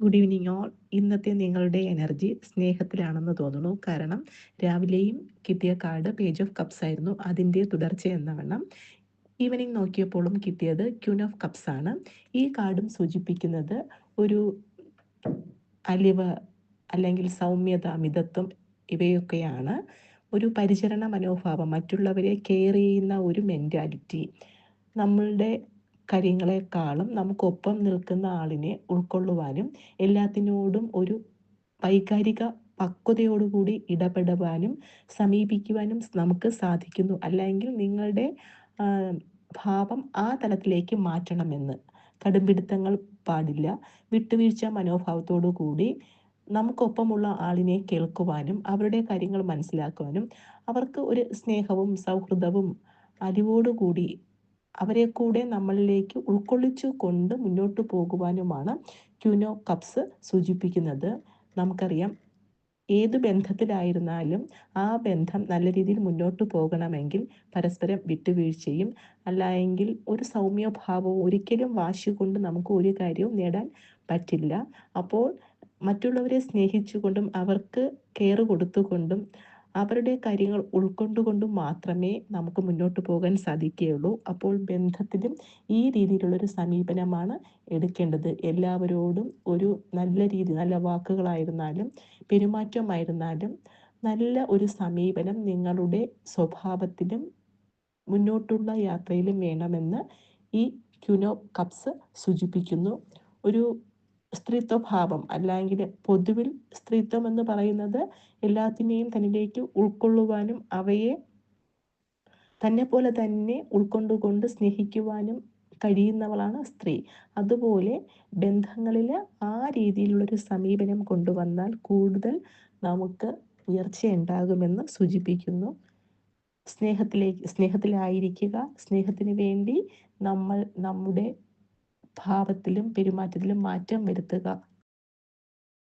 Good evening all. ഇന്നത്തെ നിങ്ങളുടെ energy സ്നേഹത്തിലാണെന്ന് തോന്നുന്നു. കാരണം രാവിലെയും കിട്ടിയ കാർഡ് പേജ് ഓഫ് കപ്സ് ആയിരുന്നു. അതിൻ്റെ തുടർച്ച എന്ന വണ്ണം ഈവനിങ് നോക്കിയപ്പോഴും കിട്ടിയത് ക്യൂൻ ഓഫ് കപ്സ് ആണ്. ഈ കാർഡും സൂചിപ്പിക്കുന്നത് ഒരു അലിവ് അല്ലെങ്കിൽ സൗമ്യത, മിതത്വം ഇവയൊക്കെയാണ്. ഒരു പരിചരണ മനോഭാവം, മറ്റുള്ളവരെ കെയർ ചെയ്യുന്ന ഒരു മെൻറ്റാലിറ്റി. നമ്മളുടെ കാര്യങ്ങളെക്കാളും നമുക്കൊപ്പം നിൽക്കുന്ന ആളിനെ ഉൾക്കൊള്ളുവാനും എല്ലാത്തിനോടും ഒരു വൈകാരിക പക്വതയോടുകൂടി ഇടപെടുവാനും സമീപിക്കുവാനും നമുക്ക് സാധിക്കുന്നു. അല്ലെങ്കിൽ നിങ്ങളുടെ ഭാവം ആ തലത്തിലേക്ക് മാറ്റണമെന്ന്. കടുംപിടുത്തങ്ങൾ പാടില്ല. വിട്ടുവീഴ്ച മനോഭാവത്തോടു കൂടി നമുക്കൊപ്പമുള്ള ആളിനെ കേൾക്കുവാനും അവരുടെ കാര്യങ്ങൾ മനസ്സിലാക്കുവാനും അവർക്ക് ഒരു സ്നേഹവും സൗഹൃദവും അലിവോടുകൂടി അവരെ കൂടെ നമ്മളിലേക്ക് ഉൾക്കൊള്ളിച്ചു കൊണ്ട് മുന്നോട്ട് പോകുവാനുമാണ് ക്യൂൻ ഓഫ് കപ്സ് സൂചിപ്പിക്കുന്നത്. നമുക്കറിയാം, ഏത് ബന്ധത്തിലായിരുന്നാലും ആ ബന്ധം നല്ല രീതിയിൽ മുന്നോട്ട് പോകണമെങ്കിൽ പരസ്പരം വിട്ടുവീഴ്ചയും അല്ലായെങ്കിൽ ഒരു സൗമ്യഭാവവും, ഒരിക്കലും വാശി കൊണ്ട് നമുക്ക് ഒരു കാര്യവും നേടാൻ പറ്റില്ല. അപ്പോൾ മറ്റുള്ളവരെ സ്നേഹിച്ചുകൊണ്ടും അവർക്ക് കെയർ കൊടുത്തുകൊണ്ടും അവരുടെ കാര്യങ്ങൾ ഉൾക്കൊണ്ടുകൊണ്ടും മാത്രമേ നമുക്ക് മുന്നോട്ട് പോകാൻ സാധിക്കുകയുള്ളൂ. അപ്പോൾ ബന്ധത്തിലും ഈ രീതിയിലുള്ളൊരു സമീപനമാണ് എടുക്കേണ്ടത്. എല്ലാവരോടും ഒരു നല്ല രീതി, നല്ല വാക്കുകളായിരുന്നാലും പെരുമാറ്റമായിരുന്നാലും നല്ല ഒരു സമീപനം നിങ്ങളുടെ സ്വഭാവത്തിലും മുന്നോട്ടുള്ള യാത്രയിലും വേണമെന്ന് ഈ ക്യൂൻ ഓഫ് കപ്സ് സൂചിപ്പിക്കുന്നു. ഒരു സ്ത്രീത്വഭാവം, അല്ലെങ്കിൽ പൊതുവിൽ സ്ത്രീത്വം എന്ന് പറയുന്നത് എല്ലാത്തിനെയും തന്നിലേക്ക് ഉൾക്കൊള്ളുവാനും അവയെ തന്നെപ്പോലെ തന്നെ ഉൾക്കൊണ്ടുകൊണ്ട് സ്നേഹിക്കുവാനും കഴിയുന്നവളാണ് സ്ത്രീ. അതുപോലെ ബന്ധങ്ങളിൽ ആ രീതിയിലുള്ളൊരു സമീപനം കൊണ്ടുവന്നാൽ കൂടുതൽ നമുക്ക് ഉയർച്ചയുണ്ടാകുമെന്ന് സൂചിപ്പിക്കുന്നു. സ്നേഹത്തിലായിരിക്കുക. സ്നേഹത്തിന് വേണ്ടി നമ്മൾ നമ്മുടെ ഭാവത്തിലും പെരുമാറ്റത്തിലും മാറ്റം വരുത്തുക.